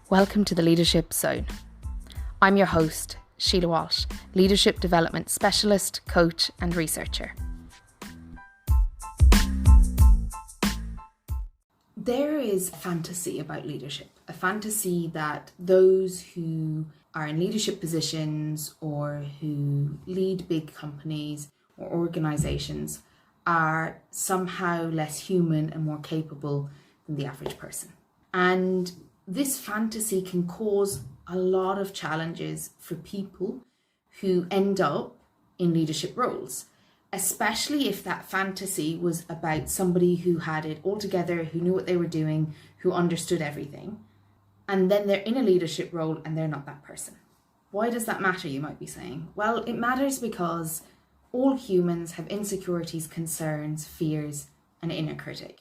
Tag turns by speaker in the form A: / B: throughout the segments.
A: Welcome to the Leadership Zone. I'm your host, Sheila Walsh, Leadership Development Specialist, Coach and Researcher. There is a fantasy about leadership, a fantasy that those who are in leadership positions or who lead big companies or organisations are somehow less human and more capable than the average person. And this fantasy can cause a lot of challenges for people who end up in leadership roles, especially if that fantasy was about somebody who had it all together, who knew what they were doing, who understood everything. And then they're in a leadership role and they're not that person. Why does that matter, you might be saying? Well, it matters because all humans have insecurities, concerns, fears, and inner critic.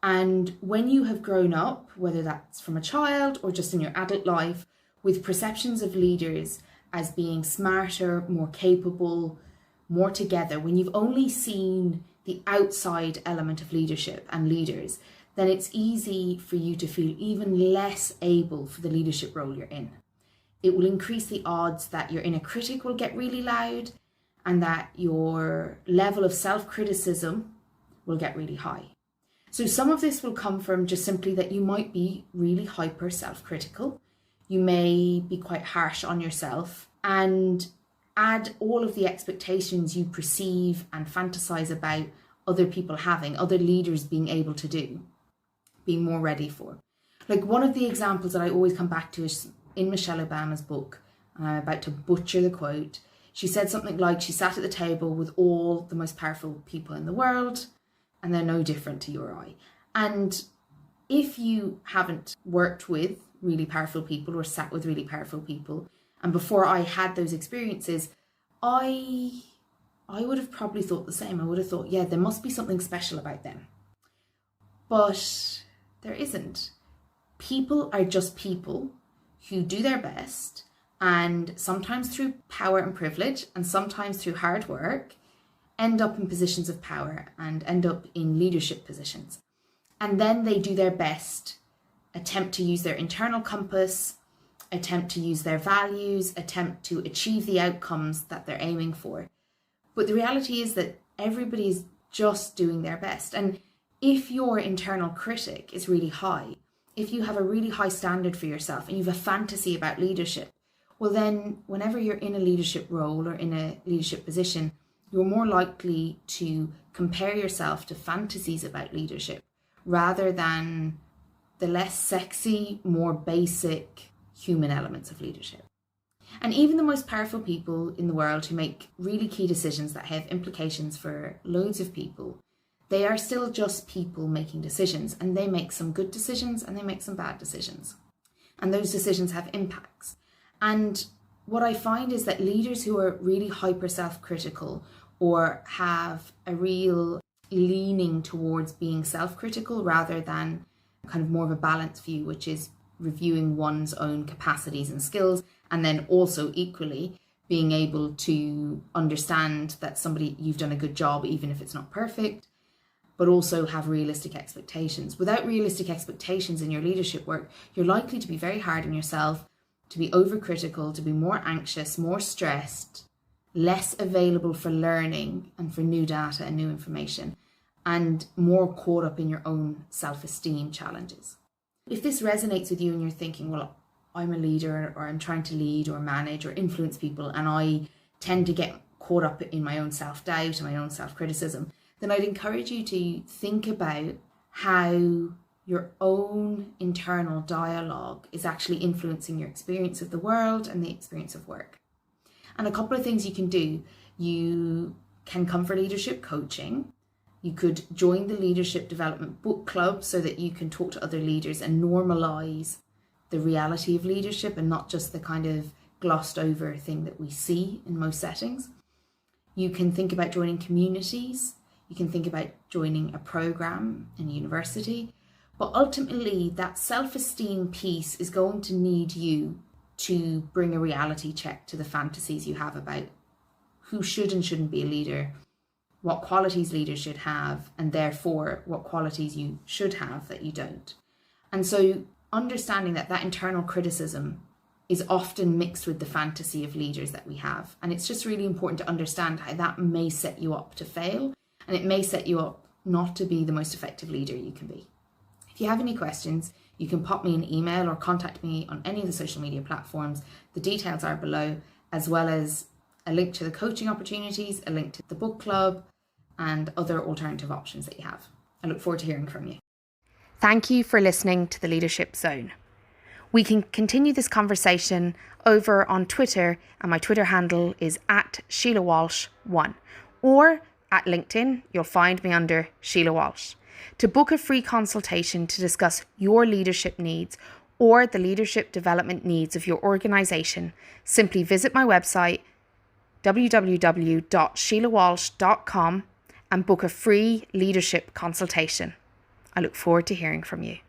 A: And when you have grown up, whether that's from a child or just in your adult life, with perceptions of leaders as being smarter, more capable, more together, when you've only seen the outside element of leadership and leaders, then it's easy for you to feel even less able for the leadership role you're in. It will increase the odds that your inner critic will get really loud and that your level of self-criticism will get really high. So some of this will come from just simply that you might be really hyper self-critical. You may be quite harsh on yourself and add all of the expectations you perceive and fantasize about other people having, other leaders being able to do, being more ready for. Like one of the examples that I always come back to is in Michelle Obama's book, and I'm about to butcher the quote. She said something like she sat at the table with all the most powerful people in the world, and they're no different to you or I. And if you haven't worked with really powerful people or sat with really powerful people, and before I had those experiences, I would have probably thought the same. I would have thought, yeah, there must be something special about them. But there isn't. People are just people who do their best, and sometimes through power and privilege, and sometimes through hard work, end up in positions of power and end up in leadership positions. And then they do their best, attempt to use their internal compass, attempt to use their values, attempt to achieve the outcomes that they're aiming for. But the reality is that everybody's just doing their best. And if your internal critic is really high, if you have a really high standard for yourself and you have a fantasy about leadership, well then whenever you're in a leadership role or in a leadership position, you're more likely to compare yourself to fantasies about leadership rather than the less sexy, more basic human elements of leadership. And even the most powerful people in the world who make really key decisions that have implications for loads of people, they are still just people making decisions, and they make some good decisions and they make some bad decisions. And those decisions have impacts. And what I find is that leaders who are really hyper self-critical or have a real leaning towards being self-critical rather than kind of more of a balanced view, which is reviewing one's own capacities and skills, and then also equally being able to understand that you've done a good job even if it's not perfect, but also have realistic expectations. Without realistic expectations in your leadership work, you're likely to be very hard on yourself, to be overcritical, to be more anxious, more stressed, less available for learning and for new data and new information, and more caught up in your own self-esteem challenges. If this resonates with you and you're thinking, well, I'm a leader or I'm trying to lead or manage or influence people, and I tend to get caught up in my own self-doubt and my own self-criticism, then I'd encourage you to think about how your own internal dialogue is actually influencing your experience of the world and the experience of work. And a couple of things you can do. You can come for leadership coaching. You could join the Leadership Development Book Club so that you can talk to other leaders and normalize the reality of leadership and not just the kind of glossed over thing that we see in most settings. You can think about joining communities. You can think about joining a program in a university. But ultimately, that self-esteem piece is going to need you to bring a reality check to the fantasies you have about who should and shouldn't be a leader, what qualities leaders should have, and therefore what qualities you should have that you don't. And so understanding that internal criticism is often mixed with the fantasy of leaders that we have. And it's just really important to understand how that may set you up to fail, and it may set you up not to be the most effective leader you can be. If you have any questions, you can pop me an email or contact me on any of the social media platforms. The details are below, as well as a link to the coaching opportunities, a link to the book club, and other alternative options that you have. I look forward to hearing from you.
B: Thank you for listening to the Leadership Zone. We can continue this conversation over on Twitter, and my Twitter handle is @SheilaWalsh1, or at LinkedIn, you'll find me under Sheila Walsh. To book a free consultation to discuss your leadership needs or the leadership development needs of your organisation, simply visit my website www.sheilawalsh.com and book a free leadership consultation. I look forward to hearing from you.